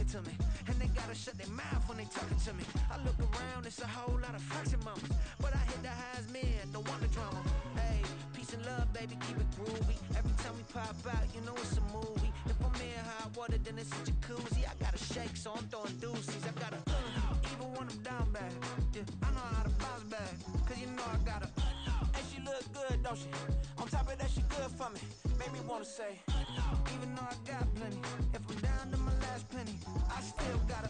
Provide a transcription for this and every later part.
talking to me. And they gotta shut their mouth when they talking to me. I look around, it's a whole lot of flexing mamas. But I hit the highs, man, don't want the drama. Hey, peace and love, baby, keep it groovy. Every time we pop out, you know it's a movie. If I'm in hot water, then it's a jacuzzi. I gotta shake, so I'm throwing deuces. I gotta, even when I'm down bad. Yeah, I know how to bounce back, cause you know I gotta. And she look good, don't she? On top of that, she good for me. Made me wanna say, even though I got plenty, if I'm down to my last penny, I still gotta,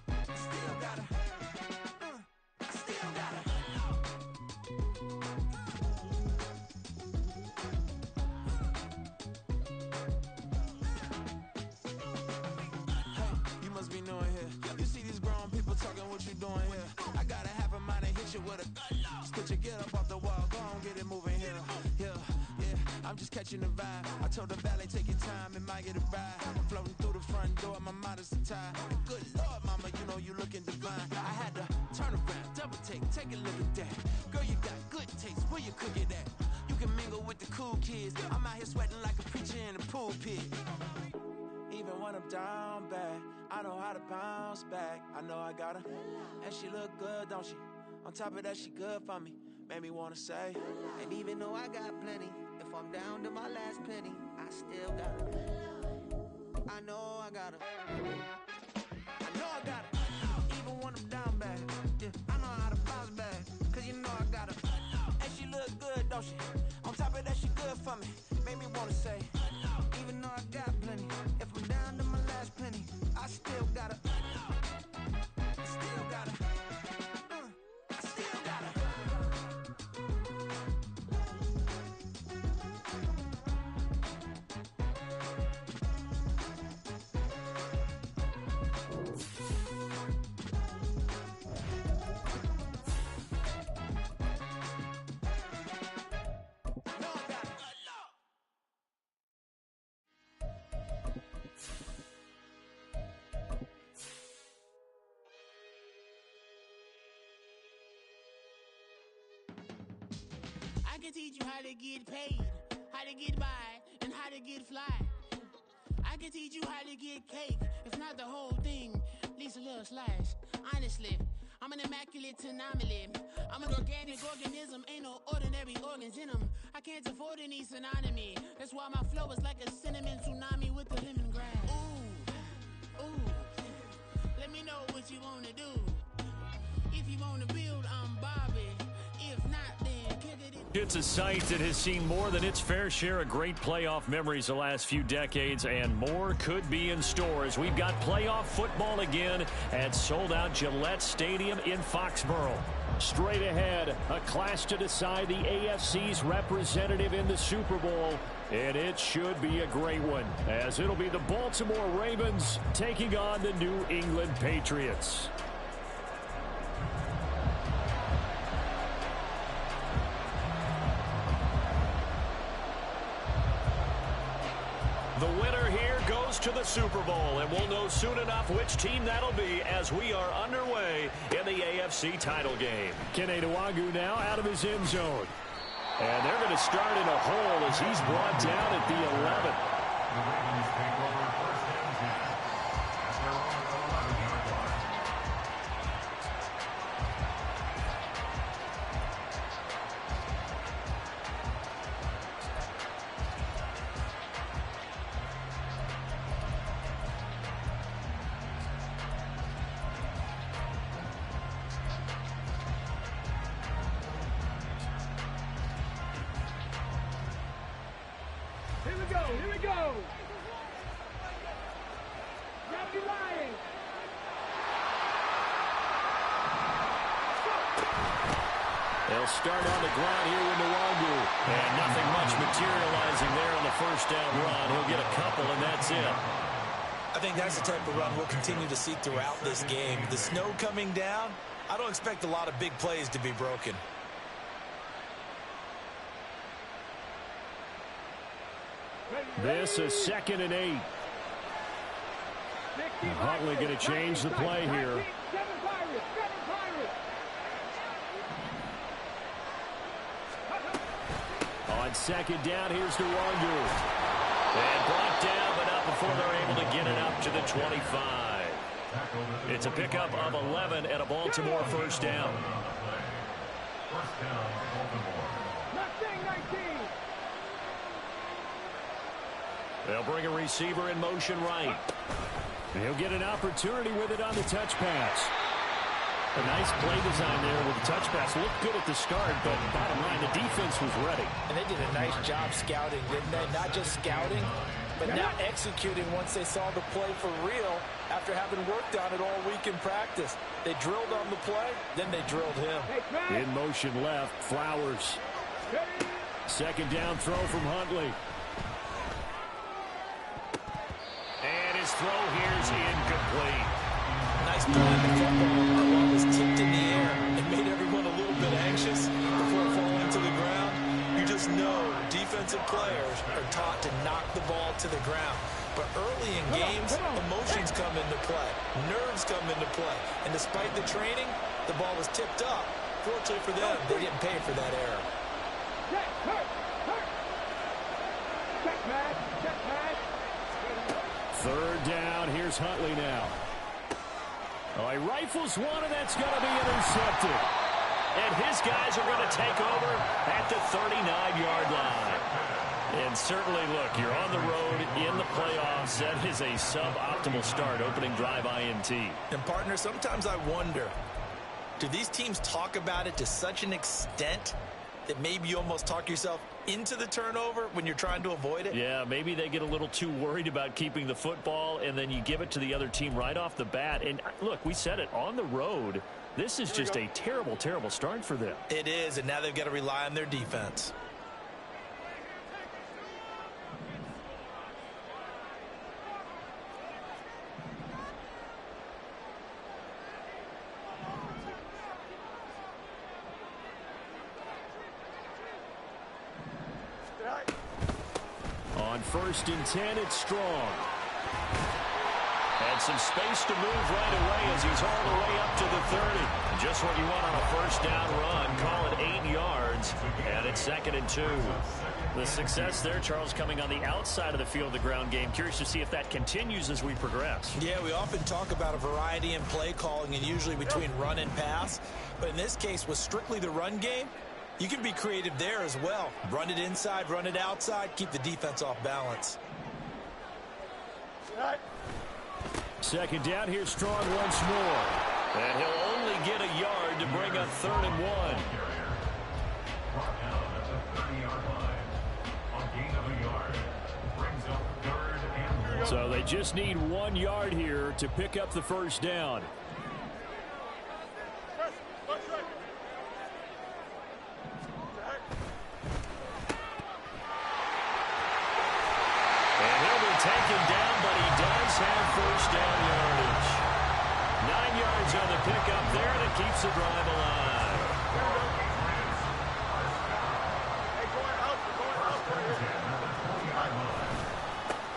I still gotta, I still gotta. Hey, you must be new in here. You see these grown people talking, what you doing here? I gotta have a mind and hit you with a stitch you, get up off the wall, go on, get it moving here. Yeah, I'm just catching the vibe. I told the valet, take your time, it might get a ride. Floating through the front door, my modest attire. Good Lord, mama, you know you looking divine. I had to turn around, double take a look at that. Girl, you got good taste, where you cook it at? You can mingle with the cool kids. I'm out here sweating like a preacher in a pulpit. Even when I'm down bad, I know how to bounce back. I know I gotta. And she look good, don't she? On top of that, she good for me. Made me wanna say. And even though I got plenty, if I'm down to my last penny, I still gotta. I know I gotta. I know I gotta. Even when I'm down bad, yeah, I know how to bounce back, cause you know I gotta. And she look good, don't she? On top of that, she good for me. Made me wanna say, even though I got plenty, if I'm down to my last penny, I still gotta. I still gotta. I still gotta. I can teach you how to get paid, how to get by, and how to get fly. I can teach you how to get cake, if not the whole thing, at least a little slice. Honestly, I'm an immaculate anomaly. I'm an organic organism, ain't no ordinary organs in them. I can't afford any synonymy. That's why my flow is like a cinnamon tsunami with the lemongrass. Ooh, let me know what you wanna do. If you wanna build, I'm Bobby. If not, then kick it in. It's a site that has seen more than its fair share of great playoff memories the last few decades, and more could be in store as we've got playoff football again at sold-out Gillette Stadium in Foxborough. Straight ahead, a clash to decide the AFC's representative in the Super Bowl, and it should be a great one, as it'll be the Baltimore Ravens taking on the New England Patriots. The winner here goes to the Super Bowl, and we'll know soon enough which team that'll be as we are underway in the AFC title game. Kene Nwangwu now out of his end zone. And they're going to start in a hole as he's brought down at the 11. The Ravens take over first and 10 at their own 11-yard line. Here we go. Gravity Lions. They'll start on the ground here with Nwangwu. And nothing much materializing there on the first down run. He'll get a couple, and that's it. I think that's the type of run we'll continue to see throughout this game. The snow coming down, I don't expect a lot of big plays to be broken. This is 2nd and 8. Huntley going to change the play here. On 2nd down, here's Nwangwu. And brought down, but not before they're able to get it up to the 25. It's a pickup of 11 and a Baltimore first down. First down, Baltimore. Mustang 19. They'll bring a receiver in motion right. And he'll get an opportunity with it on the touch pass. A nice play design there with the touch pass. Looked good at the start, but bottom line, the defense was ready. And they did a nice job scouting, didn't they? Not just scouting, but now executing once they saw the play for real after having worked on it all week in practice. They drilled on the play, then they drilled him. In motion left, Flowers. Second down throw from Huntley. And his throw here's incomplete. Nice play in the football. The ball was tipped in the air and made everyone a little bit anxious before falling to the ground. You just know defensive players are taught to knock the ball to the ground. But early in games, emotions come into play. Nerves come into play. And despite the training, the ball was tipped up. Fortunately for them, they didn't pay for that error. Third down, here's Huntley now. Oh, he rifles one, and that's going to be intercepted. And his guys are going to take over at the 39-yard line. And certainly, look, you're on the road in the playoffs. That is a suboptimal start, opening drive INT. And, partner, sometimes I wonder, do these teams talk about it to such an extent that maybe you almost talk yourself into the turnover when you're trying to avoid it? Yeah, maybe they get a little too worried about keeping the football, and then you give it to the other team right off the bat. And, look, we said it, on the road, this is just a terrible, terrible start for them. It is, and now they've got to rely on their defense. On 1st and 10, it's Strong. And some space to move right away as he's all the way up to the 30. Just what you want on a first down run. Call it 8 yards, and it's 2nd and 2. The success there, Charles, coming on the outside of the field, the ground game. Curious to see if that continues as we progress. Yeah, we often talk about a variety in play calling and usually between run and pass. But in this case, with strictly the run game, you can be creative there as well. Run it inside, run it outside, keep the defense off balance. Second down, here's Strong once more. And he'll only get a yard to bring up 3rd and 1. Brought down at the 30-yard line. On gain of a yard, brings up 3rd and 1. So they just need 1 yard here to pick up the first down. Taken down, but he does have first down yardage. 9 yards on the pickup there, and it keeps the drive alive.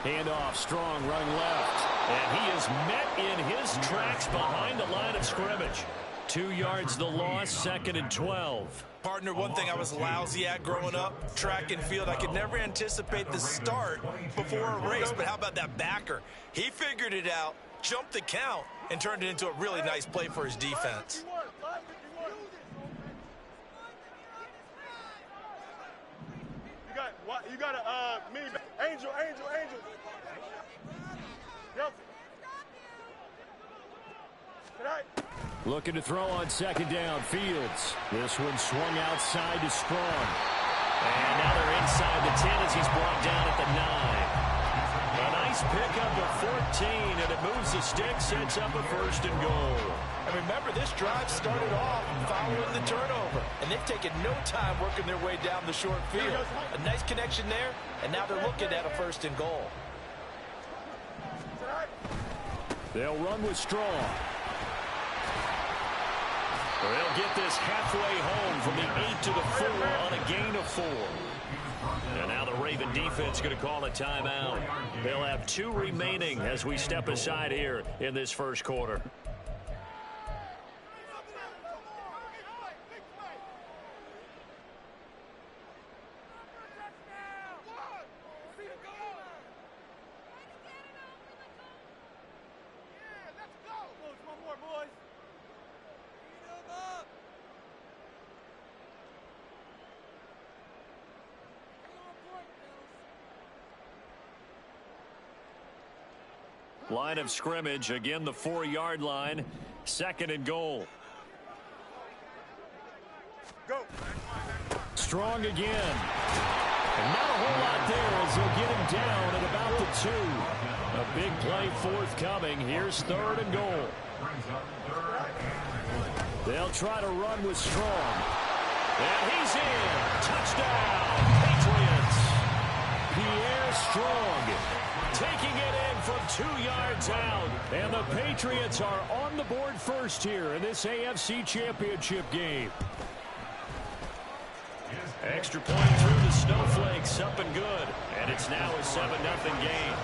Handoff, Strong, run left. And he is met in his tracks behind the line of scrimmage. 2 yards the loss, 2nd and 12. Partner, one thing I was lousy at growing up, track and field, I could never anticipate the start before a race, but how about that backer? He figured it out, jumped the count, and turned it into a really nice play for his defense. You got a Angel. Yep. Looking to throw on 2nd down, Fields. This one swung outside to Strong. And now they're inside the 10 as he's brought down at the 9. A nice pickup of 14, and it moves the stick, sets up a 1st and goal. And remember, this drive started off following the turnover, and they've taken no time working their way down the short field. A nice connection there, and now they're looking at a 1st and goal. They'll run with Strong. They'll get this halfway home from the 8 to the 4 on a gain of 4. And now the Raven defense going to call a timeout. They'll have 2 remaining as we step aside here in this first quarter. Line of scrimmage, again the 4-yard line. 2nd and goal. Go. Strong again. And not a whole lot there as they'll get him down at about the 2. A big play forthcoming. Here's 3rd and goal. They'll try to run with Strong. And he's in. Touchdown, Patriots. Pierre Strong taking it in from 2 yards out. And the Patriots are on the board first here in this AFC Championship game. Extra point through the Snowflakes, up and good. And it's now a 7-0 game.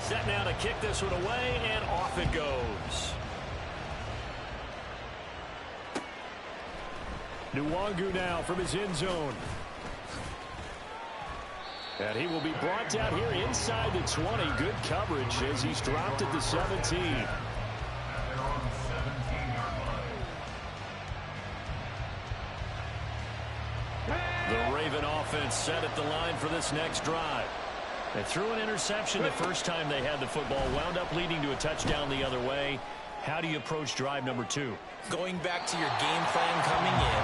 Set now to kick this one away, and off it goes. Nwangu now from his end zone. And he will be brought down here inside the 20. Good coverage as he's dropped at the 17. The Raven offense set at the line for this next drive. They threw an interception the first time they had the football, wound up leading to a touchdown the other way. How do you approach drive number 2? Going back to your game plan coming in,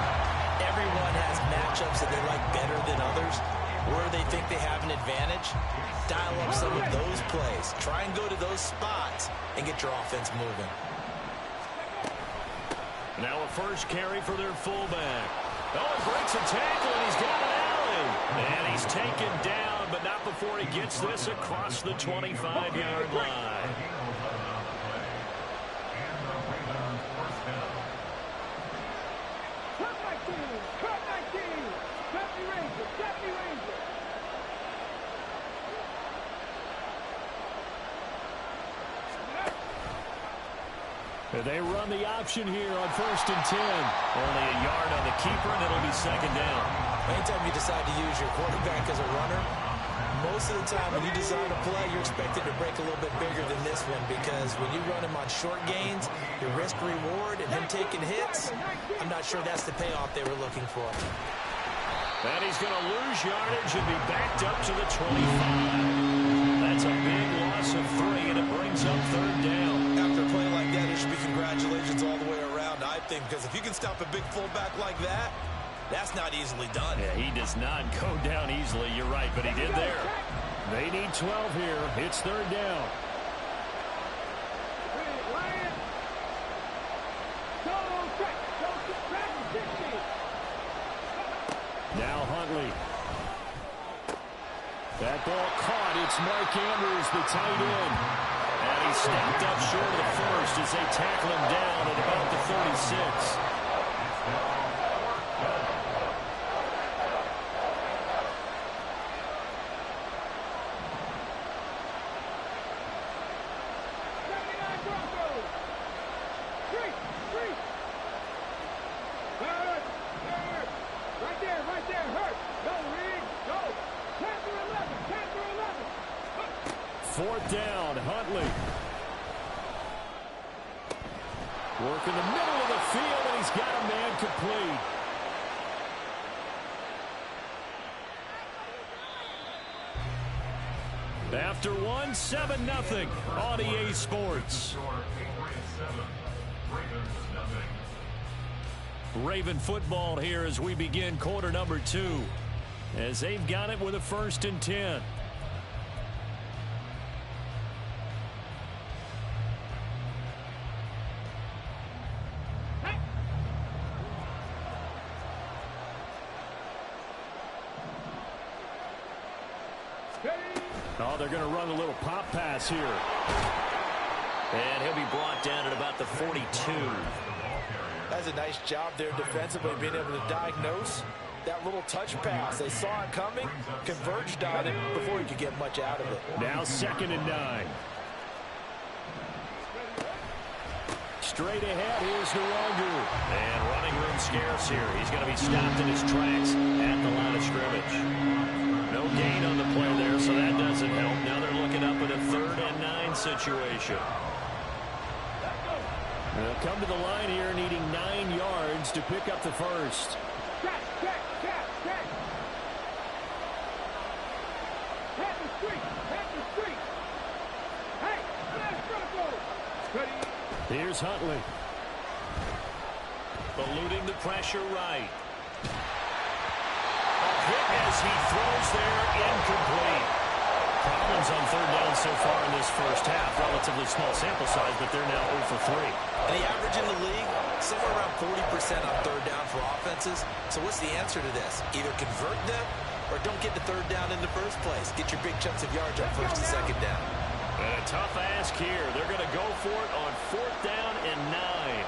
everyone has matchups that they like better than others, where they think they have an advantage. Dial up some of those plays. Try and go to those spots and get your offense moving. Now a first carry for their fullback. Oh, he breaks a tackle, and he's got an alley. And he's taken down, but not before he gets this across the 25-yard line. They run the option here on 1st and 10. Only a yard on the keeper, and it'll be 2nd down. Anytime you decide to use your quarterback as a runner, most of the time when you design a play, you're expected to break a little bit bigger than this one, because when you run him on short gains, your risk-reward and him taking hits, I'm not sure that's the payoff they were looking for. And he's going to lose yardage and be backed up to the 25. That's a big loss of 3, and it brings up 3rd down. After a play like that, it should be congratulations all the way around, I think, because if you can stop a big fullback like that, that's not easily done. Yeah, he does not go down easily, you're right, but he did there. They need 12 here. It's 3rd down. Now Huntley. That ball caught. It's Mark Andrews, the tight end. And he stepped up short of the first as they tackle him down at about the 36. Fourth down, Huntley. Work in the middle of the field, and he's got a man complete. After 1, 7-0 on EA Sports. Raven football here as we begin quarter number 2. As they've got it with a 1st and 10. Oh, they're going to run a little pop pass here. And he'll be brought down at about the 42. That's a nice job there defensively, being able to diagnose that little touch pass. They saw it coming, converged on it before he could get much out of it. Now 2nd and 9. Straight ahead, here's Nwangu. And running room scarce here. He's going to be stopped in his tracks at the line of scrimmage. No gain on the play there, so that doesn't help. Now they're looking up at a 3rd and 9 situation. They'll come to the line here needing 9 yards to pick up the first. Here's Huntley. Eluding the pressure right. A hit as he throws there, incomplete. Problems on third down so far in this first half. Relatively small sample size, but they're now 0 for 3. And the average in the league, somewhere around 40% on third down for offenses. So what's the answer to this? Either convert them or don't get the third down in the first place. Get your big chunks of yards on first and second down. And a tough ask here. They're going to go for it on 4th down and 9.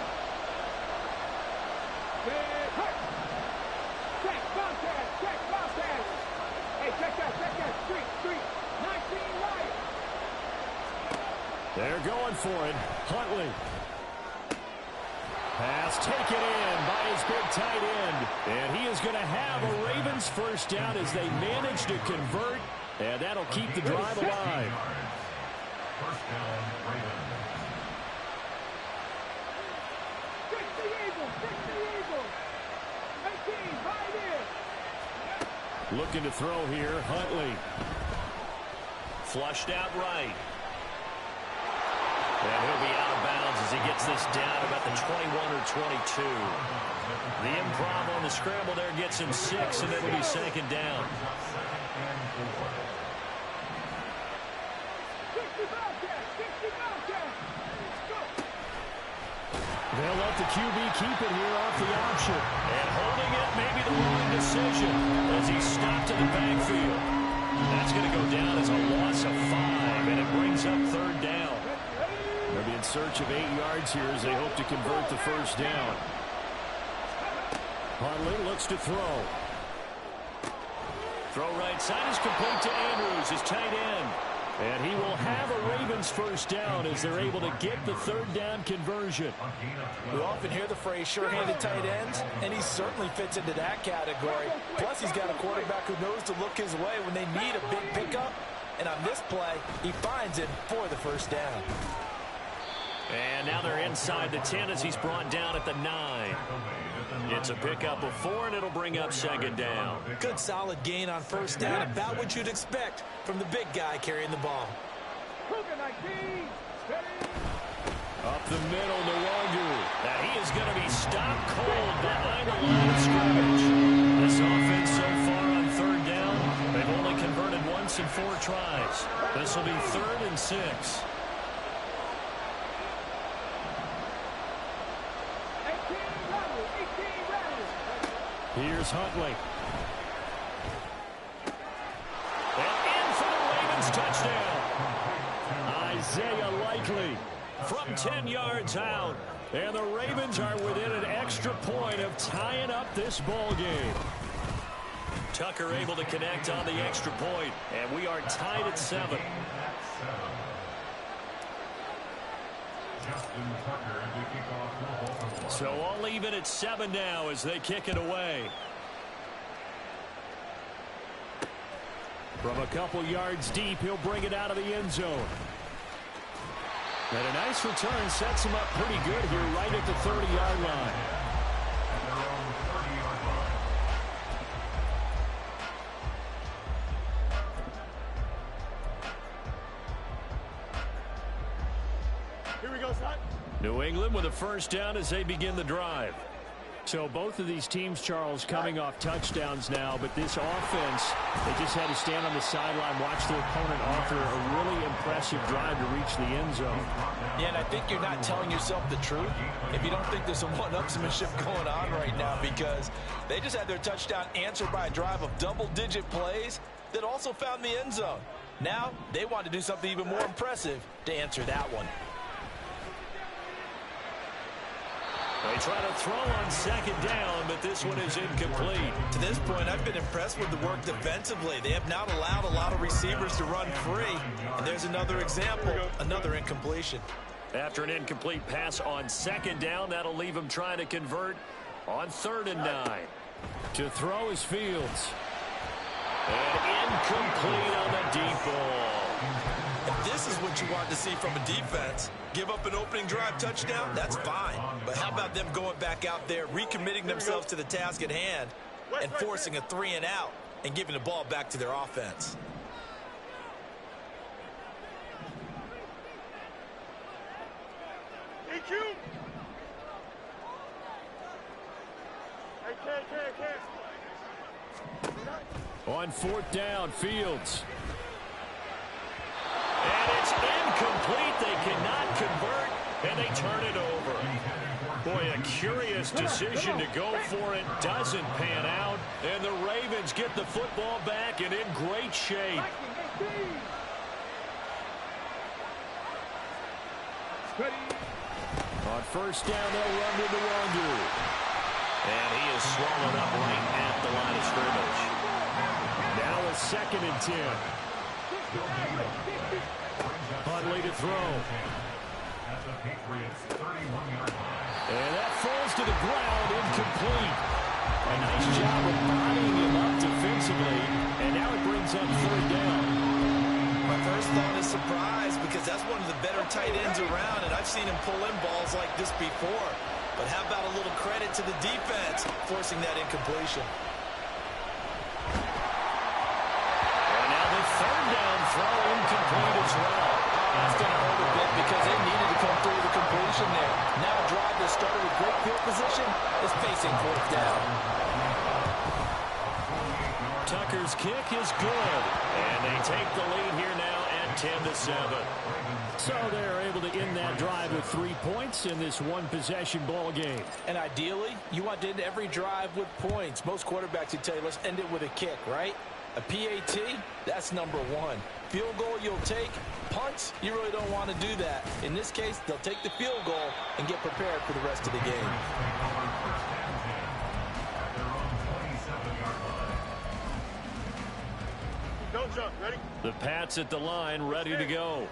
They're going for it. Huntley. Pass taken in by his big tight end. And he is going to have a Ravens first down as they manage to convert. And that'll keep the drive alive. First down, Ravens. Looking to throw here, Huntley. Flushed out right. And he'll be out of bounds as he gets this down about the 21 or 22. The improv on the scramble there gets him 6, and it'll be second down. They'll let the QB keep it here off the option. And holding it may be the wrong decision as he's stopped in the backfield. That's going to go down as a loss of 5, and it brings up third down. They'll be in search of 8 yards here as they hope to convert the first down. Huntley looks to throw. Throw right side is complete to Andrews, his tight end. And he will have a Ravens first down as they're able to get the third down conversion. We often hear the phrase sure-handed tight ends, and he certainly fits into that category. Plus, he's got a quarterback who knows to look his way when they need a big pickup. And on this play, he finds it for the first down. And now they're inside the 10 as he's brought down at the 9. It's a pickup of 4, and it'll bring up second down. Good solid gain on first down, about what you'd expect from the big guy carrying the ball. Up the middle, Nwogu. Now he is going to be stopped cold behind the line of scrimmage. This offense so far on third down, they've only converted once in 4 tries. This will be 3rd and 6. Here's Huntley. And in for the Ravens touchdown. Isaiah Likely from 10 yards out. And the Ravens are within an extra point of tying up this ball game. Tucker able to connect on the extra point. And we are tied at 7. So all even at 7 now as they kick it away. From a couple yards deep, he'll bring it out of the end zone. And a nice return sets him up pretty good here right at the 30-yard line. Here we go, son. New England with a first down as they begin the drive. So both of these teams, Charles, coming off touchdowns now, but this offense, they just had to stand on the sideline, watch their opponent offer a really impressive drive to reach the end zone. Yeah, and I think you're not telling yourself the truth if you don't think there's some one-upsmanship going on right now, because they just had their touchdown answered by a drive of double-digit plays that also found the end zone. Now, they want to do something even more impressive to answer that one. They try to throw on second down, but this one is incomplete. To this point, I've been impressed with the work defensively. They have not allowed a lot of receivers to run free. And there's another example, another incompletion. After an incomplete pass on second down, that'll leave him trying to convert on 3rd and 9. To throw is Fields. And incomplete on the deep ball. If this is what you want to see from a defense, give up an opening drive touchdown, that's fine. But how about them going back out there, recommitting themselves to the task at hand, and forcing a 3-and-out and giving the ball back to their offense? you. Hey, K. On fourth down, Fields. And it's incomplete. They cannot convert, and they turn it over. Boy, a curious decision to go for it. Doesn't pan out, and the Ravens get the football back and in great shape. On first down, they'll run to Nwangu. And he is swallowed up right at the line of scrimmage. Now a 2nd and 10. Huntley to throw. And that falls to the ground, incomplete. A nice job of bodying him up defensively, and now it brings up 3rd down. My first thought is surprise, because that's one of the better tight ends around, and I've seen him pull in balls like this before. But how about a little credit to the defense forcing that incompletion? And now the 3rd down throw incomplete as well. That's going to hurt a bit because they needed to come through the completion there. Now a drive that started with great field position is facing 4th down. Tucker's kick is good, and they take the lead here now at 10-7. So they're able to end that drive with 3 points in this one-possession ball game. And ideally, you want to end every drive with points. Most quarterbacks would tell you, let's end it with a kick, right? A PAT, that's number 1. Field goal you'll take. Punts, you really don't want to do that. In this case, they'll take the field goal and get prepared for the rest of the game. Don't jump. Ready? The Pats at the line, ready to go.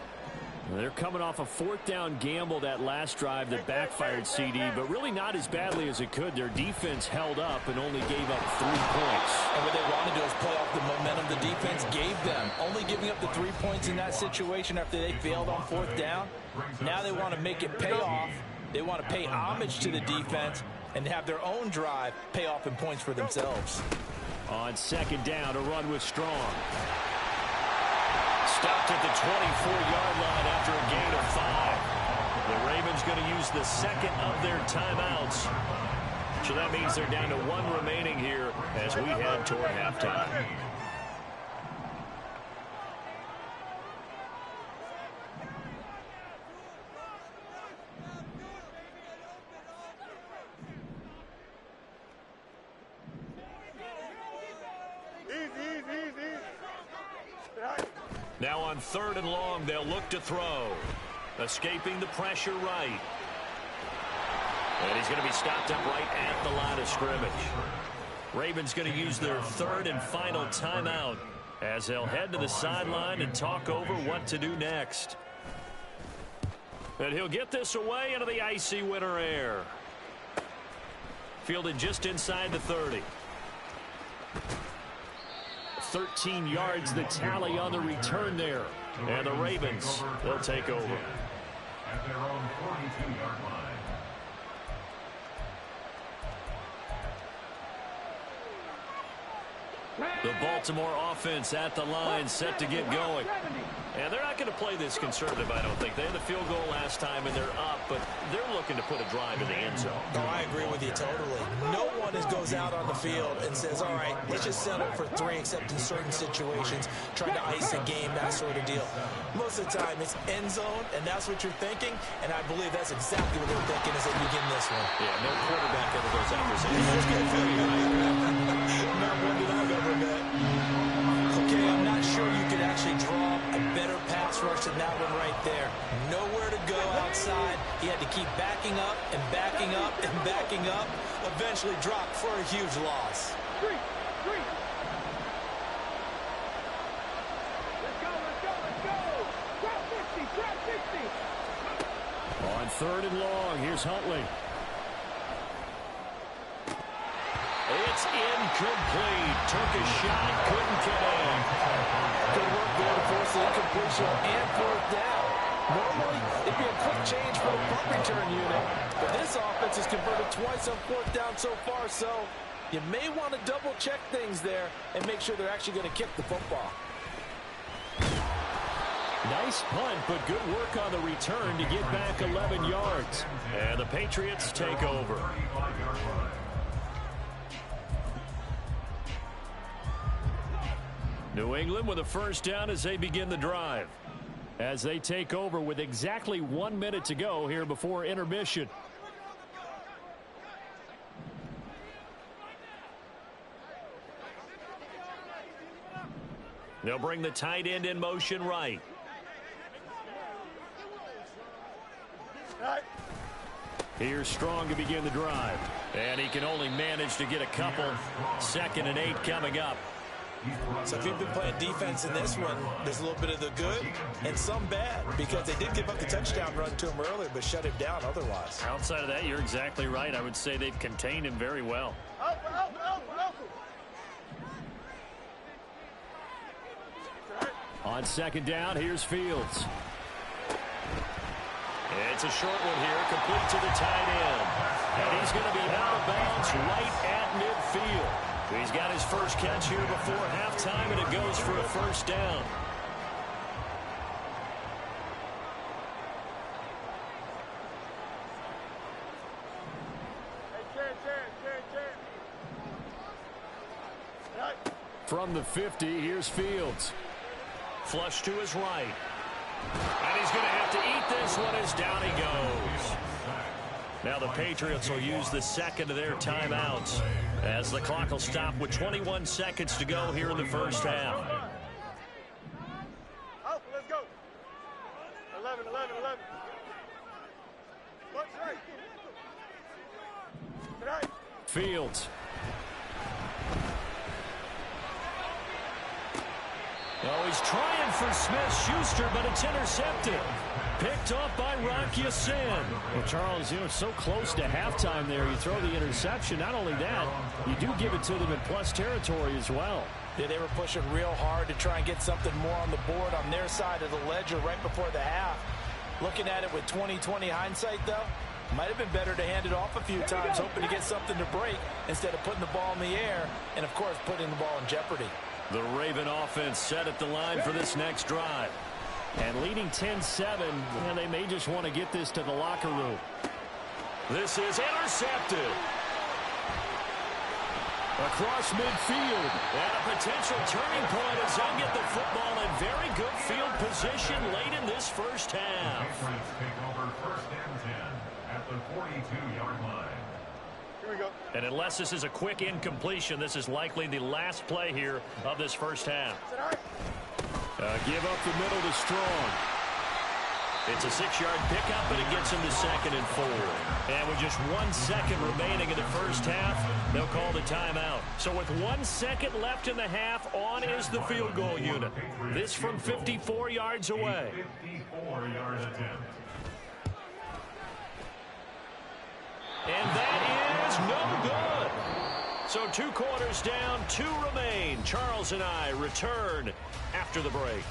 They're coming off a 4th down gamble that last drive that backfired CD, but really not as badly as it could. Their defense held up and only gave up 3 points. And what they want to do is play off the momentum the defense gave them. Only giving up the 3 points in that situation after they failed on 4th down. Now they want to make it pay off. They want to pay homage to the defense and have their own drive pay off in points for themselves. On 2nd down, a run with Strong. Stopped at the 24-yard line after a gain of 5. The Ravens going to use the 2nd of their timeouts. So that means they're down to 1 remaining here as we head toward halftime. Easy. Now on 3rd and long, they'll look to throw. Escaping the pressure right. And he's going to be stopped up right at the line of scrimmage. Ravens going to use their 3rd and final timeout as they'll head to the sideline and talk over what to do next. And he'll get this away into the icy winter air. Fielded just inside the 30. 13 yards the tally on the return there. And the Ravens, they'll take over. At their own 42-yard line. The Baltimore offense at the line, set to get going. And they're not going to play this conservative, I don't think. They had the field goal last time, and they're up, but they're looking to put a drive in the end zone. No, I agree with you totally. No one goes out on the field and says, all right, let's just settle for 3, except in certain situations, trying to ice a game, that sort of deal. Most of the time, it's end zone, and that's what you're thinking, and I believe that's exactly what they're thinking as they begin this one. Yeah, no quarterback ever goes out there saying, let's get a field goal. Not one that I've ever met. Okay, I'm not sure you could actually draw a better pass rush than that one right there. Nowhere to go outside. He had to keep backing up and backing up and backing up. Eventually dropped for a huge loss. Three. Let's go. Drop 60. On 3rd and long, here's Huntley. It's incomplete. Took a shot, couldn't connect. Good work there to force the incompletion and 4th down. Normally, it'd be a quick change for the punt return unit, but this offense has converted twice on 4th down so far, so you may want to double-check things there and make sure they're actually going to kick the football. Nice punt, but good work on the return to get back 11 yards. And the Patriots take over. New England with a first down as they begin the drive. As they take over with exactly 1 minute to go here before intermission. They'll bring the tight end in motion right. Here's Strong to begin the drive. And he can only manage to get a couple. 2nd and 8 coming up. So if you've been playing defense in this one, there's a little bit of the good and some bad, because they did give up the touchdown run to him earlier but shut him down otherwise. Outside of that, you're exactly right. I would say they've contained him very well. On 2nd down, here's Fields. It's a short one here, complete to the tight end. And he's going to be out of bounds right at midfield. He's got his first catch here before halftime, and it goes for a first down. From the 50, here's Fields. Flush to his right. And he's going to have to eat this one as down he goes. Now the Patriots will use the second of their timeouts as the clock will stop with 21 seconds to go here in the first half. Let's go. 11. Fields. Oh, he's trying for Smith-Schuster, but it's intercepted. Picked off by Rock Ya-Sin. Well, Charles, so close to halftime there. You throw the interception. Not only that, you do give it to them in plus territory as well. Yeah, they were pushing real hard to try and get something more on the board on their side of the ledger right before the half. Looking at it with 20/20 hindsight, though, might have been better to hand it off a few times, hoping to get something to break instead of putting the ball in the air and, of course, putting the ball in jeopardy. The Raven offense set at the line for this next drive. And leading 10-7, and they may just want to get this to the locker room. This is intercepted. Across midfield. And a potential turning point as they'll get the football in very good field position late in this first half. Patriots take over 1st and 10 at the 42-yard line. Here we go. And unless this is a quick incompletion, this is likely the last play here of this first half. Give up the middle to Strong. It's a 6-yard pickup, but it gets him to 2nd and 4. And with just 1 second remaining in the first half, they'll call the timeout. So with 1 second left in the half, on is the field goal unit. This from 54 yards away. 54-yard attempt. And that is no good. So 2 quarters down, 2 remain. Charles and I return after the break.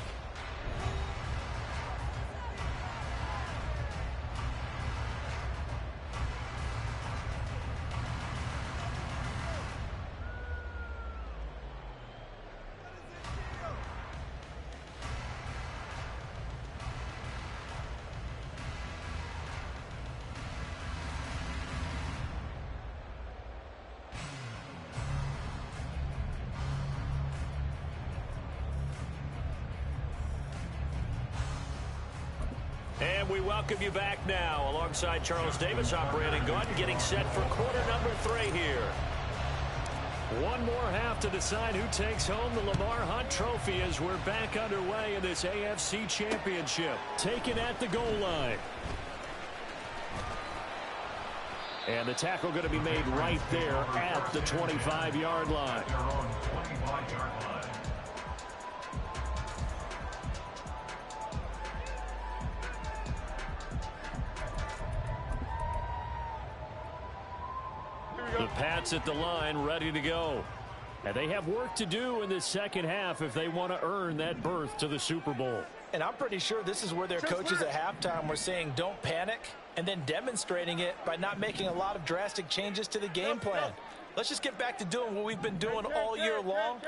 And we welcome you back now alongside Charles Davis. I'm Brandon Gaudin getting set for quarter number 3 here. One more half to decide who takes home the Lamar Hunt Trophy as we're back underway in this AFC Championship. Taken at the goal line. And the tackle going to be made right there at the 25-yard line. Their own 25-yard line. The Pats at the line, ready to go. And they have work to do in this second half if they want to earn that berth to the Super Bowl. And I'm pretty sure this is where their coaches at halftime were saying don't panic, and then demonstrating it by not making a lot of drastic changes to the game plan. Let's just get back to doing what we've been doing all year long.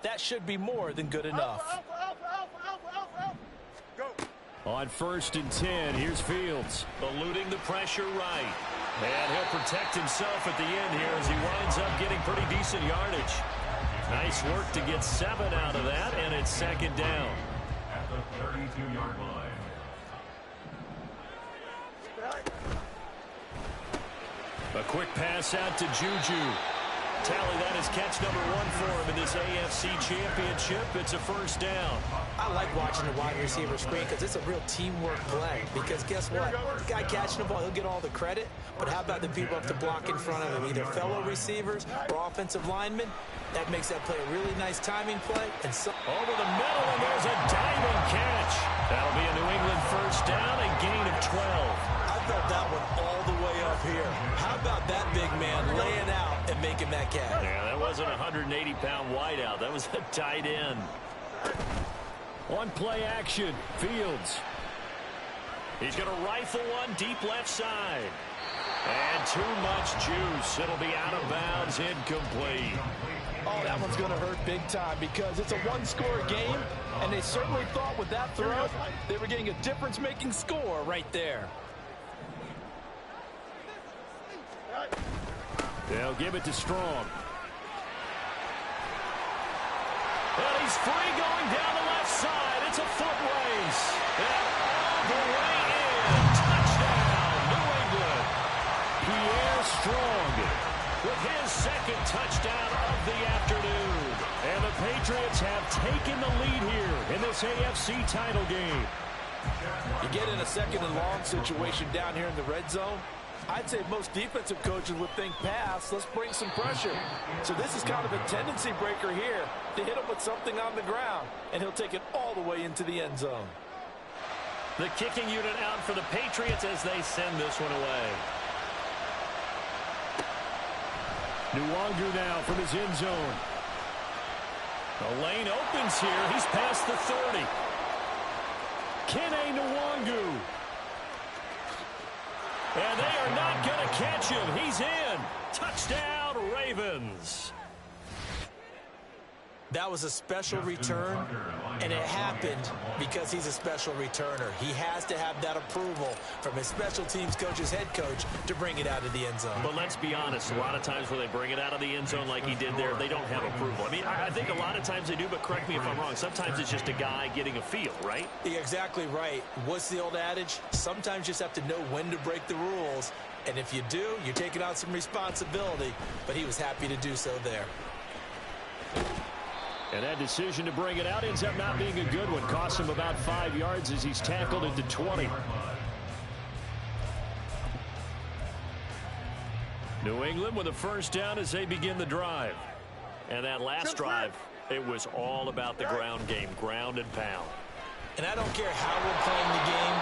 That should be more than good enough. Go. On 1st and 10, here's Fields. Eluding the pressure right. And he'll protect himself at the end here as he winds up getting pretty decent yardage. Nice work to get 7 out of that, and it's 2nd down. At the 32-yard line. A quick pass out to Juju. Tally, that is catch number 1 for him in this AFC Championship. It's a 1st down. I like watching the wide receiver screen because it's a real teamwork play. Because guess what? The guy catching the ball, he'll get all the credit. But how about the people up to block in front of him, either fellow receivers or offensive linemen? That makes that play a really nice timing play. And over the middle, and there's a diving catch. That'll be a New England 1st down, a gain of 12. I felt that one all the way up here. How about that big man laying out and making that catch? Yeah, that wasn't a 180-pound wideout. That was a tight end. On play action, Fields. He's going to rifle one deep left side. And too much juice. It'll be out of bounds, incomplete. Oh, that one's going to hurt big time because it's a one-score game, and they certainly thought with that throw they were getting a difference-making score right there. They'll give it to Strong. And he's free going down the left side. It's a foot race. And all the way in. Touchdown, New England. Pierre Strong with his 2nd touchdown of the afternoon. And the Patriots have taken the lead here in this AFC title game. You get in a 2nd and long situation down here in the red zone. I'd say most defensive coaches would think pass, let's bring some pressure. So this is kind of a tendency breaker here to hit him with something on the ground, and he'll take it all the way into the end zone. The kicking unit out for the Patriots as they send this one away. Nwangu now from his end zone. The lane opens here. He's past the 30. Kene Nwangu. And they are not going to catch him. He's in. Touchdown, Ravens. That was a special return, and it happened because he's a special returner. He has to have that approval from his special teams coach's head coach to bring it out of the end zone. But let's be honest, a lot of times when they bring it out of the end zone like he did there, they don't have approval. I mean, I think a lot of times they do, but correct me if I'm wrong. Sometimes it's just a guy getting a feel, right? You're exactly right. What's the old adage? Sometimes you just have to know when to break the rules, and if you do, you're taking on some responsibility, but he was happy to do so there. And that decision to bring it out ends up not being a good one. Costs him about 5 yards as he's tackled into 20. New England with a 1st down as they begin the drive. And that last drive, it was all about the ground game, ground and pound. And I don't care how we're playing the game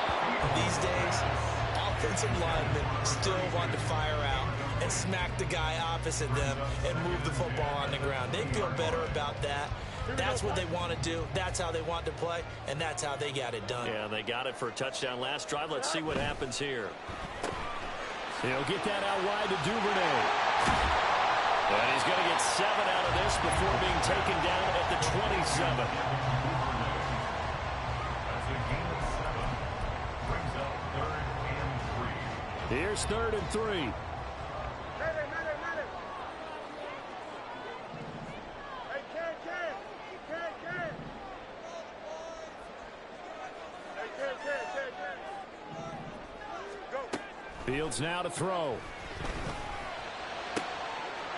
these days, offensive linemen still want to fire out and smack the guy opposite them and move the football on the ground. They feel better about that. That's what they want to do. That's how they want to play, and that's how they got it done. Yeah, they got it for a touchdown last drive. Let's see what happens here. He'll get that out wide to Duvernay. And he's going to get 7 out of this before being taken down at the 27. Here's 3rd and 3. Fields now to throw.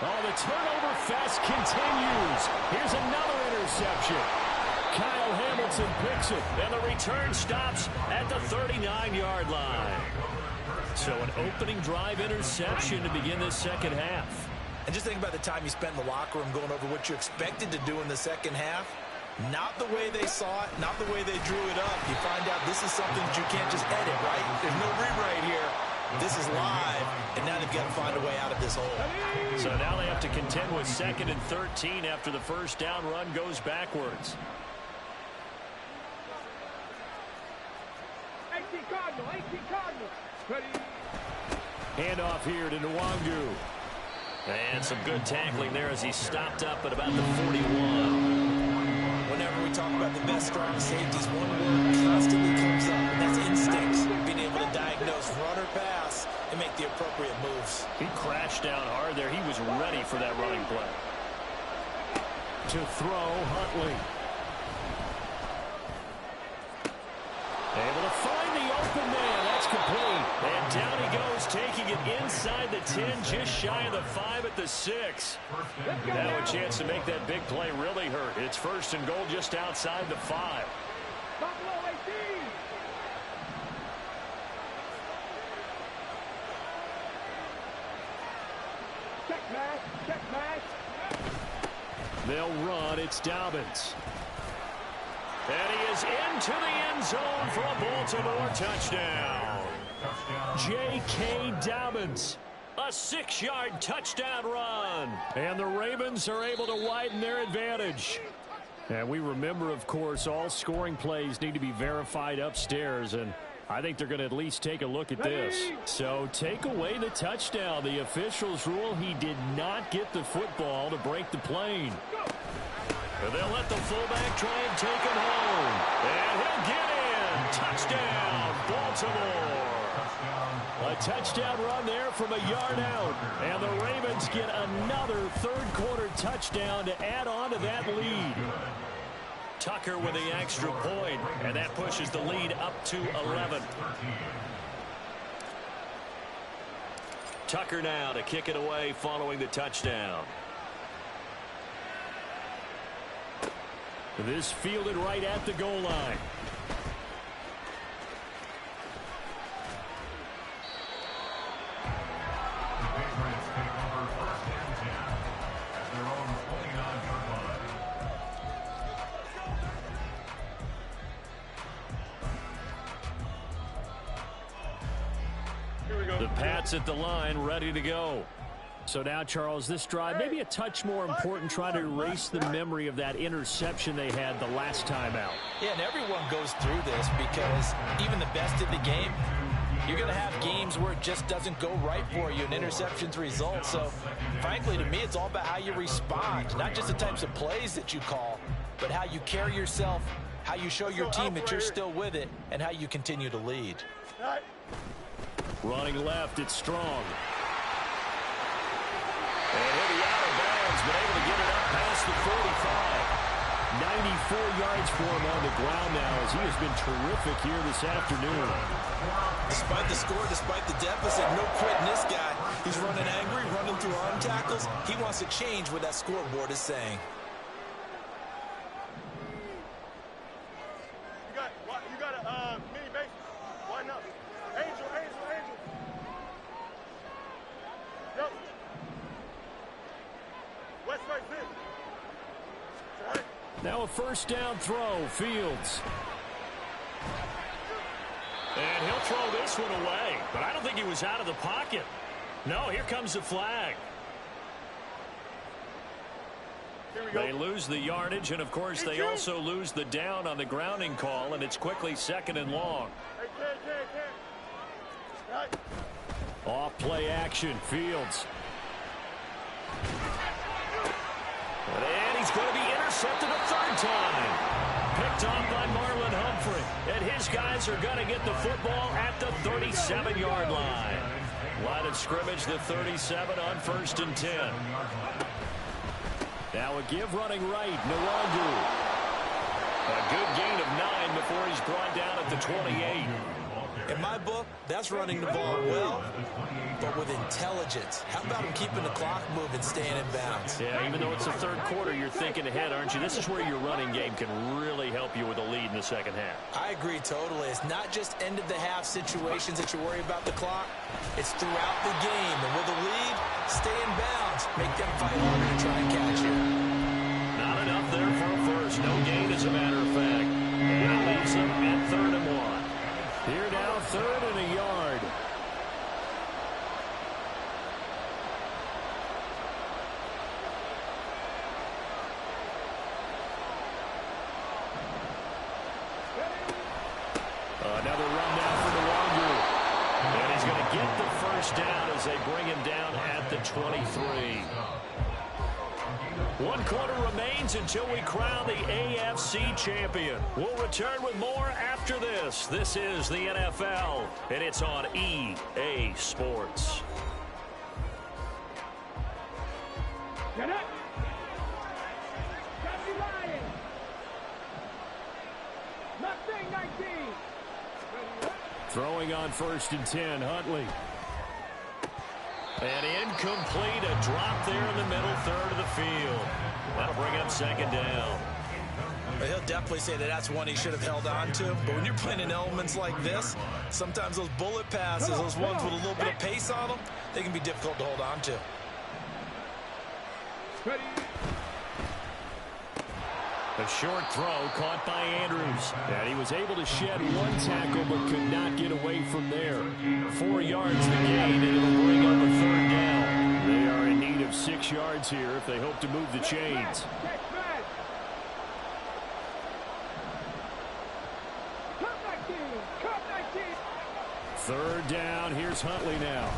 Oh, the turnover fest continues. Here's another interception. Kyle Hamilton picks it, and the return stops at the 39-yard line. So an opening drive interception to begin this 2nd half. And just think about the time you spent in the locker room going over what you expected to do in the 2nd half. Not the way they saw it, not the way they drew it up. You find out this is something that you can't just edit, right? There's no rewrite here. This is live, and now they've got to find a way out of this hole. So now they have to contend with 2nd and 13 after the 1st down run goes backwards. 18 Cardinals. Ready. Handoff here to Nwangu. And some good tackling there as he stopped up at about the 41. Whenever we talk about the best strong safeties. One word constantly comes up, and that's instincts. Being able to diagnose run or pass and make the appropriate moves. He crashed down hard there. He was ready for that running play. To throw, Huntley. Able to find the open man. That's complete. And down he goes, taking it inside the 10, just shy of the 5 at the 6. Now a chance to make that big play really hurt. It's 1st and goal just outside the 5. Buffalo 18. Check match. Check match. They'll run. It's Dobbins. And he is into the end zone for a Baltimore touchdown. J.K. Dobbins. A 6-yard touchdown run. And the Ravens are able to widen their advantage. And we remember, of course, all scoring plays need to be verified upstairs. And I think they're going to at least take a look at this. So take away the touchdown. The officials rule he did not get the football to break the plane. And they'll let the fullback try and take him home. And he'll get in. Touchdown, Baltimore. A touchdown run there from a yard out. And the Ravens get another third-quarter touchdown to add on to that lead. Tucker with the extra point, and that pushes the lead up to 11. Tucker now to kick it away following the touchdown. This fielded right at the goal line. The Patriots take over 1st and 10 at their own 29-yard line. Here we go. The Pats at the line, ready to go. So now, Charles, this drive, maybe a touch more important, trying to erase the memory of that interception they had the last time out. Yeah, and everyone goes through this because even the best of the game, you're going to have games where it just doesn't go right for you and interceptions result. So, frankly, to me, it's all about how you respond, not just the types of plays that you call, but how you carry yourself, how you show your team that you're still with it, and how you continue to lead. Running left, it's Strong. And he'll be out of bounds, but able to get it up past the 45. 94 yards for him on the ground now as he has been terrific here this afternoon. Despite the score, despite the deficit, no quit in this guy. He's running angry, running through arm tackles. He wants to change what that scoreboard is saying. You got a mini base. Why not? Angel. Yep. West right there. Now a 1st down throw, Fields. And he'll throw this one away, but I don't think he was out of the pocket. No, here comes the flag. Here we go. They lose the yardage, and of course they also lose the down on the grounding call, and it's quickly 2nd and long. Hey, Right. Off play action, Fields. And he's going to be intercepted a 3rd time. Picked off by Marlon Humphrey. And his guys are going to get the football at the 37-yard line. Line of scrimmage, the 37 on 1st and 10. Now a give running right, Nwangu. A good gain of 9 before he's brought down at the 28. In my book, that's running the ball well, but with intelligence. How about him keeping the clock moving, staying in bounds? Yeah, even though it's the 3rd quarter, you're thinking ahead, aren't you? This is where your running game can really help you with a lead in the 2nd half. I agree totally. It's not just end-of-the-half situations that you worry about the clock. It's throughout the game. And with a lead, stay in bounds. Make them fight harder to try and catch you. Not enough there for a first. No gain, as a matter of fact. And it leaves them at 3rd and 1. Here now, 3rd and a yard. Another run now for Nwangu. And he's going to get the 1st down as they bring him down at the 23. 1 quarter remains until we crown the AFC champion. We'll return with more after this. This is the NFL, and it's on EA Sports. Get up! Jesse Ryan! Mustang 19! Throwing on 1st and 10, Huntley. And incomplete, a drop there in the middle third of the field. That'll bring up 2nd down. He'll definitely say that that's one he should have held on to. But when you're playing in elements like this, sometimes those bullet passes, those ones with a little bit of pace on them, they can be difficult to hold on to. Ready. A short throw caught by Andrews. And he was able to shed 1 tackle but could not get away from there. 4 yards the gain, and it'll bring up a 3rd down. They are in need of 6 yards here if they hope to move the chains. Third down, here's Huntley now.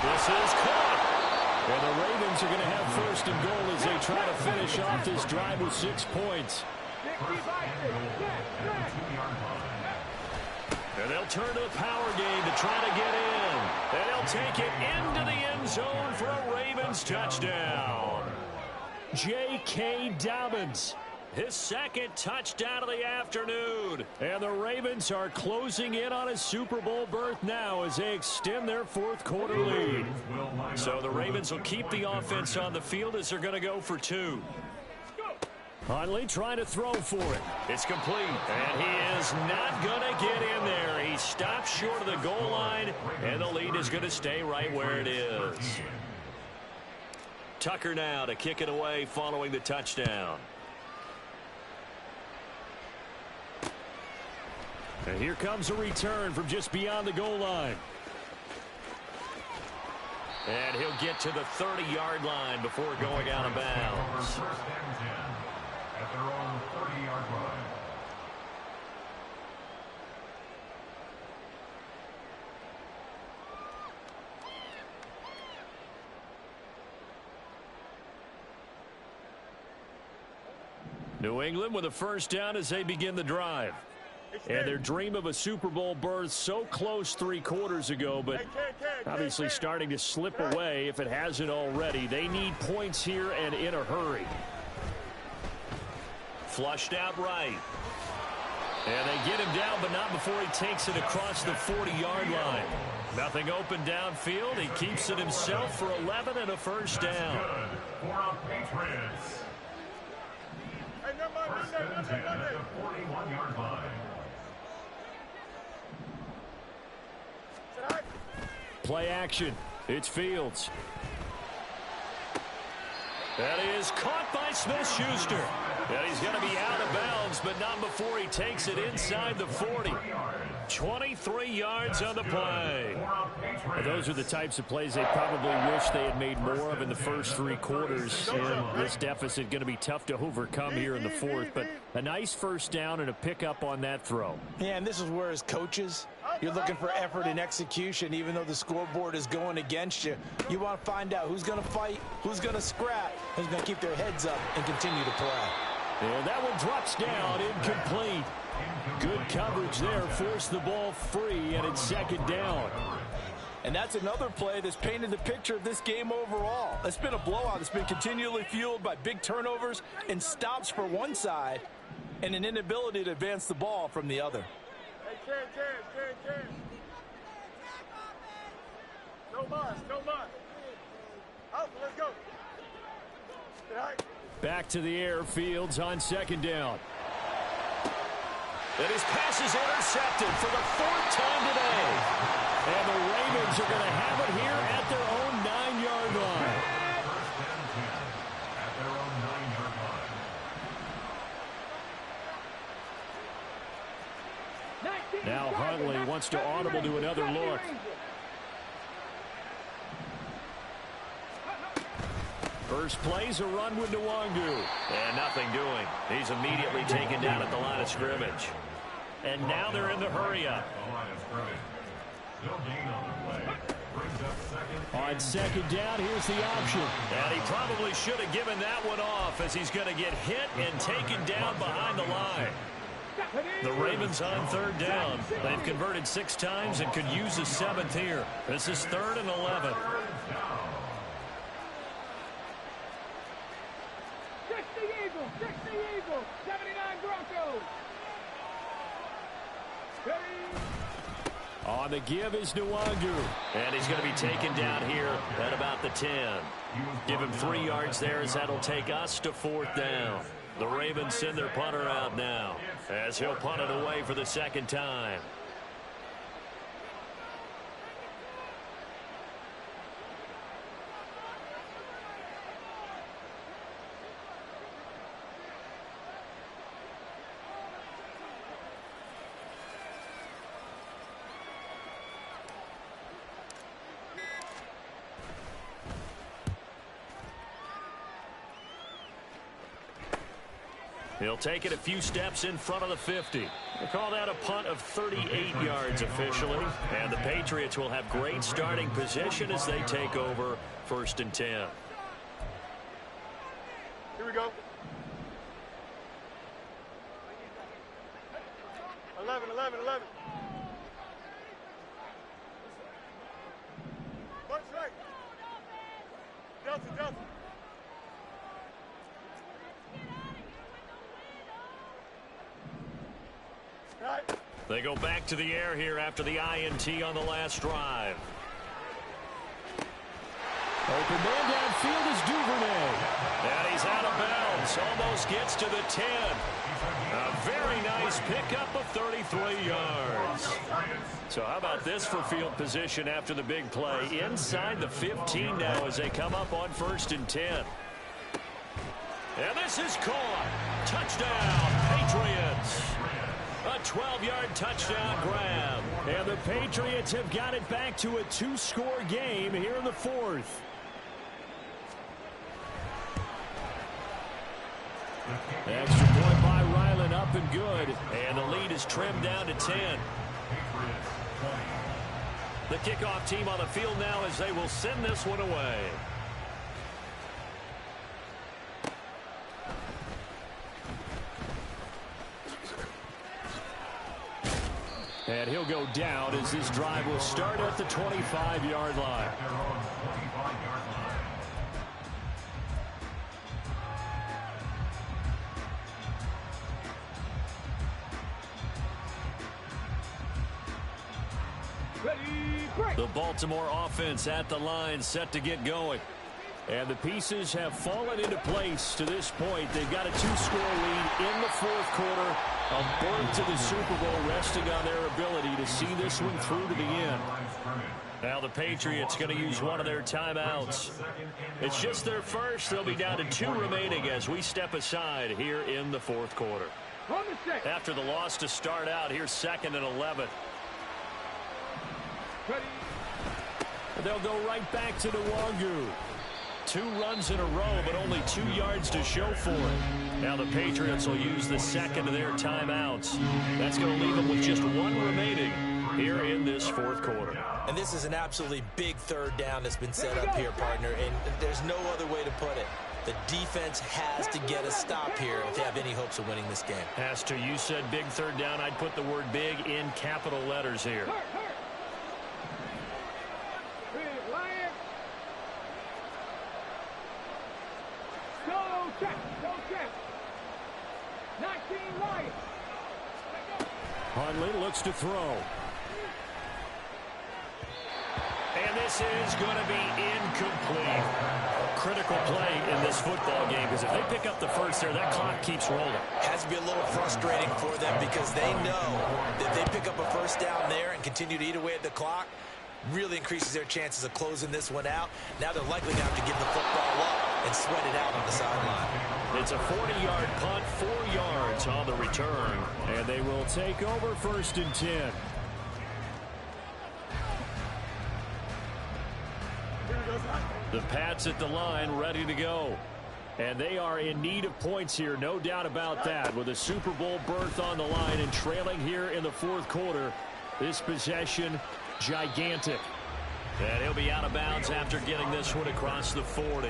This is caught. And the Ravens are going to have 1st and goal as they try to finish off this drive with 6 points. And they'll turn to the power game to try to get in. And they'll take it into the end zone for a Ravens touchdown. J.K. Dobbins, his 2nd touchdown of the afternoon. And the Ravens are closing in on a Super Bowl berth now as they extend their 4th quarter lead. So the Ravens will keep the offense on the field as they're going to go for 2. Huntley trying to throw for it. It's complete. And he is not going to get in there. He stops short of the goal line, and the lead is going to stay right where it is. Tucker now to kick it away following the touchdown. And here comes a return from just beyond the goal line. And he'll get to the 30-yard line before going out of bounds. At their own 30-yard line. New England with a 1st down as they begin the drive. And their dream of a Super Bowl berth so close 3 quarters ago, but obviously starting to slip away if it hasn't already. They need points here and in a hurry. Flushed out right. And they get him down, but not before he takes it across the 40-yard line. Nothing open downfield. He keeps it himself for 11 and a 1st down. For our Patriots. First and 10 at the 41-yard line. Play action. It's Fields. That is caught by Smith-Schuster. And he's going to be out of bounds, but not before he takes it inside the 40. 23 yards on the play. Well, those are the types of plays they probably wish they had made more of in the first 3 quarters. And this deficit going to be tough to overcome here in the 4th. But a nice 1st down and a pickup on that throw. Yeah, and this is where as coaches, you're looking for effort and execution. Even though the scoreboard is going against you, you want to find out who's going to fight, who's going to scrap, who's going to keep their heads up and continue to play. And that one drops down, incomplete. Good coverage there, forced the ball free, and it's 2nd down. And that's another play that's painted the picture of this game overall. It's been a blowout. It's been continually fueled by big turnovers and stops for one side and an inability to advance the ball from the other. Hey, Ken. No muss. Alpha, let's go. Back to the air, Fields on 2nd down. And his pass is intercepted for the 4th time today. And the Ravens are going to have it here at their own 9-yard line. At their own 9-yard line. Now Huntley wants to audible to another look. First play's a run with Nwangu. And nothing doing. He's immediately taken down at the line of scrimmage. And now they're in the hurry up. The line of scrimmage. No gain on the play. Brings up On second down, here's the option. And he probably should have given that one off as he's going to get hit and taken down behind the line. The Ravens on third down. They've converted 6 times and could use a 7th here. This is 3rd and 11. Eagles, 79 Broncos. On the give is Nwangu. And he's going to be taken down here at about the 10. Give him 3 yards there as that'll take us to 4th down. The Ravens send their punter out now as he'll punt it away for the 2nd time. He'll take it a few steps in front of the 50. They call that a punt of 38 yards officially. And the Patriots will have great starting position as they take over 1st and 10. Here we go. 11. Punch right. Delta. They go back to the air here after the INT on the last drive. Open man downfield is Duvernay. And he's out of bounds. Almost gets to the 10. A very nice pickup of 33 yards. So how about this for field position after the big play? Inside the 15 now as they come up on 1st and 10. And this is caught. Touchdown, Patriots. A 12-yard touchdown grab. And the Patriots have got it back to a 2-score game here in the 4th. Extra point by Ryland, up and good. And the lead is trimmed down to 10. The kickoff team on the field now as they will send this one away. And he'll go down as this drive will start at the 25-yard line. The Baltimore offense at the line set to get going. And the pieces have fallen into place to this point. They've got a 2-score lead in the 4th quarter. A berth to the Super Bowl resting on their ability to see this one through to the end. Now the Patriots going to use one of their timeouts. It's just their first. They'll be down to 2 remaining as we step aside here in the 4th quarter. After the loss to start out, here's 2nd and 11. They'll go right back to Nwangu. 2 runs in a row, but only 2 yards to show for it. Now the Patriots will use the 2nd of their timeouts. That's going to leave them with just 1 remaining here in this 4th quarter. And this is an absolutely big 3rd down that's been set up here, partner, and there's no other way to put it. The defense has to get a stop here if they have any hopes of winning this game. Has to. You said big 3rd down. I'd put the word big in capital letters here. Hundley looks to throw. And this is going to be incomplete. Critical play in this football game because if they pick up the first there, that clock keeps rolling. Has to be a little frustrating for them because they know that if they pick up a 1st down there and continue to eat away at the clock, really increases their chances of closing this one out. Now they're likely to have to give the football up and sweat it out on the sideline. It's a 40-yard punt, 4 yards on the return. And they will take over 1st and 10. The Pats at the line ready to go. And they are in need of points here, no doubt about that. With a Super Bowl berth on the line and trailing here in the 4th quarter, this possession gigantic. And he'll be out of bounds after getting this one across the 40.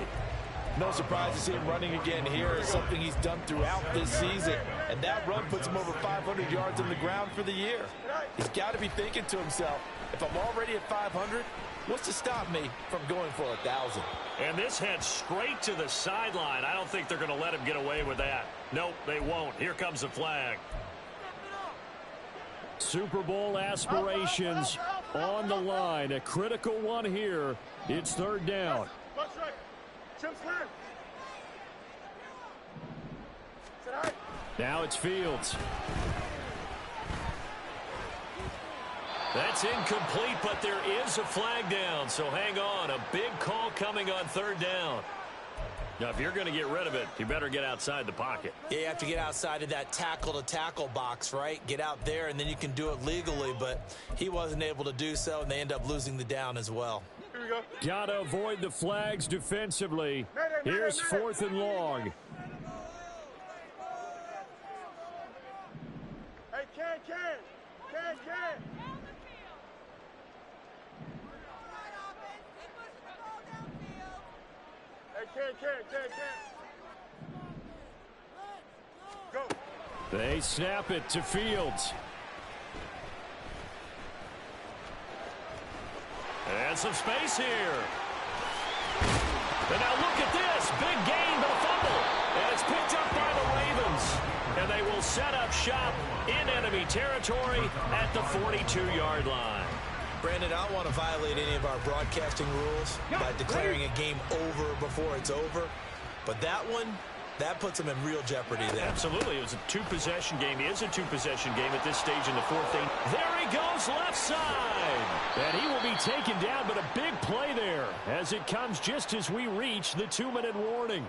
No surprise to see him running again here. It's something he's done throughout this season. And that run puts him over 500 yards on the ground for the year. He's got to be thinking to himself, if I'm already at 500, what's to stop me from going for 1,000? And this heads straight to the sideline. I don't think they're going to let him get away with that. Nope, they won't. Here comes the flag. Super Bowl aspirations on the line. A critical one here. It's third down. Now it's Fields. That's incomplete, but there is a flag down, so hang on. A big call coming on third down. Now, if you're going to get rid of it, you better get outside the pocket. Yeah, you have to get outside of that tackle-to-tackle box, right? Get out there, and then you can do it legally, but he wasn't able to do so, and they end up losing the down as well. Here we go. Got to avoid the flags defensively. Here's 4th and long. Hey, Ken. Hey, Ken. Go. They snap it to Fields. And some space here. And now look at this. Big gain, but a fumble. And it's picked up by the Ravens. And they will set up shop in enemy territory at the 42-yard line. Brandon, I don't want to violate any of our broadcasting rules by declaring a game over before it's over. But that one, that puts them in real jeopardy there. Absolutely. It was a two-possession game. It is a two-possession game at this stage in the fourth inning. There he goes, left side. And he will be taken down, but a big play there as it comes just as we reach the 2-minute warning.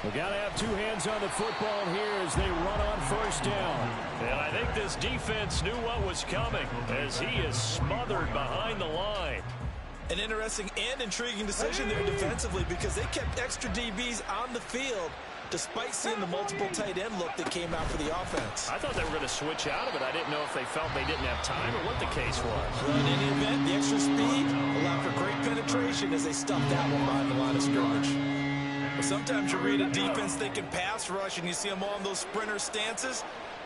We got to have two hands on the football here as they run on first down. And I think this defense knew what was coming as he is smothered behind the line. An interesting and intriguing decision there defensively because they kept extra DBs on the field despite seeing the multiple tight end look that came out for the offense. I thought they were going to switch out of it. I didn't know if they felt they didn't have time or what the case was. Well, in any event, the extra speed allowed for great penetration as they stuffed that one behind the line of scrimmage. Sometimes you read a defense thinking pass rush and you see them all in those sprinter stances.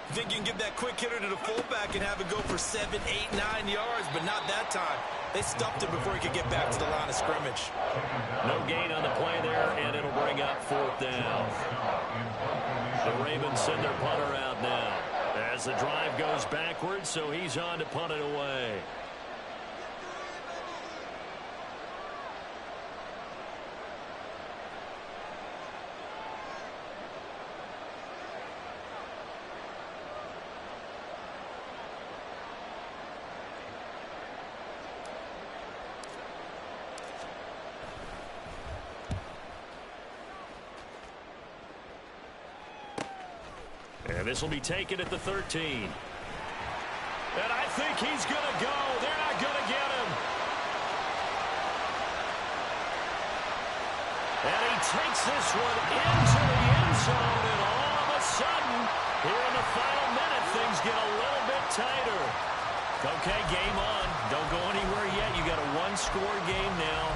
You think you can give that quick hitter to the fullback and have it go for 7, 8, 9 yards, but not that time. They stuffed him before he could get back to the line of scrimmage. No gain on the play there, and it'll bring up 4th down. The Ravens send their punter out now as the drive goes backwards, so he's on to punt it away. And this will be taken at the 13. And I think he's going to go. They're not going to get him. And he takes this one into the end zone. And all of a sudden, here in the final minute, things get a little bit tighter. Okay, game on. Don't go anywhere yet. You got a one-score game now.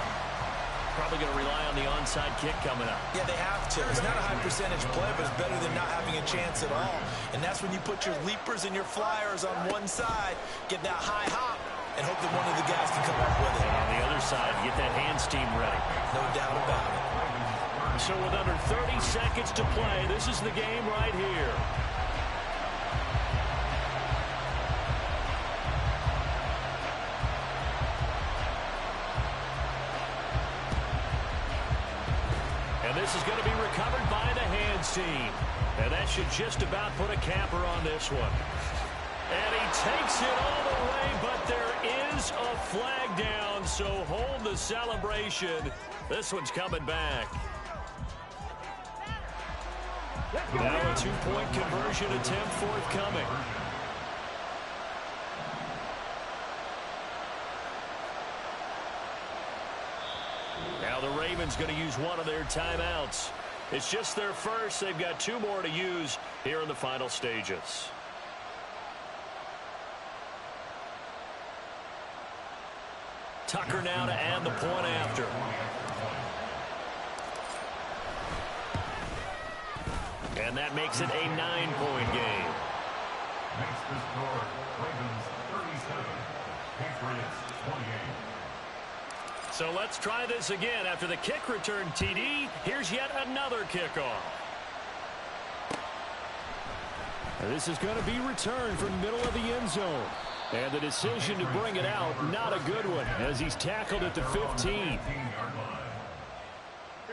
Probably going to rely on the onside kick coming up. Yeah, they have to. It's not a high percentage play, but it's better than not having a chance at all. And that's when you put your leapers and your flyers on one side, get that high hop, and hope that one of the guys can come up with it. And on the other side, get that hands team ready. No doubt about it. So with under 30 seconds to play, this is the game right here. And this is going to be recovered by the hands team. And that should just about put a capper on this one. And he takes it all the way, but there is a flag down, so hold the celebration. This one's coming back. Now a two-point conversion attempt forthcoming. Now the Ravens going to use one of their timeouts. It's just their first. They've got 2 more to use here in the final stages. Tucker now to add the point after. And that makes it a 9-point game. Makes the score Ravens 37, Patriots 28. So let's try this again. After the kick return, TD, here's yet another kickoff. This is going to be returned from the middle of the end zone. And the decision to bring it out, not a good one, as he's tackled at the 15. Here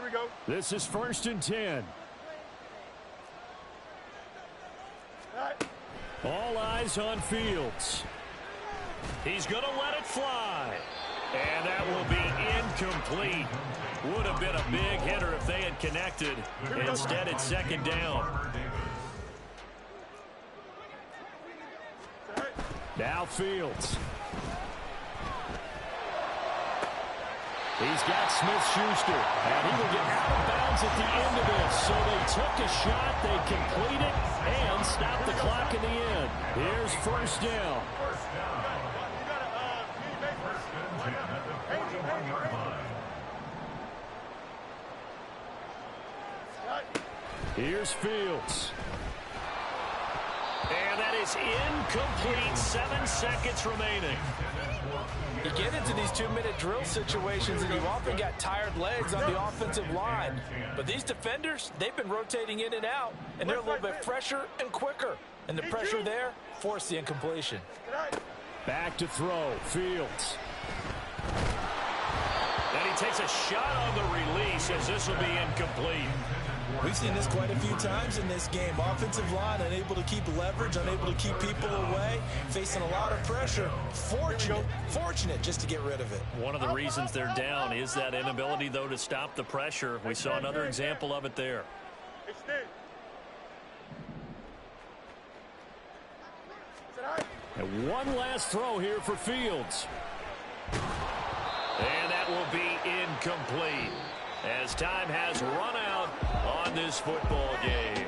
we go. This is 1st and 10. All eyes on Fields. He's going to let it fly. And that will be incomplete. Would have been a big hitter if they had connected. Instead, it's 2nd down. Now Fields. He's got Smith-Schuster, and he will get out of bounds at the end of this. So they took a shot, they complete it, and stop the clock in the end. Here's 1st down. Here's Fields. And that is incomplete. 7 seconds remaining. You get into these 2-minute drill situations, and you've often got tired legs on the offensive line. But these defenders, they've been rotating in and out, and they're a little bit fresher and quicker. And the pressure there forced the incompletion. Back to throw. Fields. And he takes a shot on the release, as this will be incomplete. We've seen this quite a few times in this game. Offensive line unable to keep leverage, unable to keep people away, facing a lot of pressure. Fortunate just to get rid of it. One of the reasons they're down is that inability, though, to stop the pressure. We saw another example of it there. And one last throw here for Fields. And that will be incomplete, as time has run out on this football game.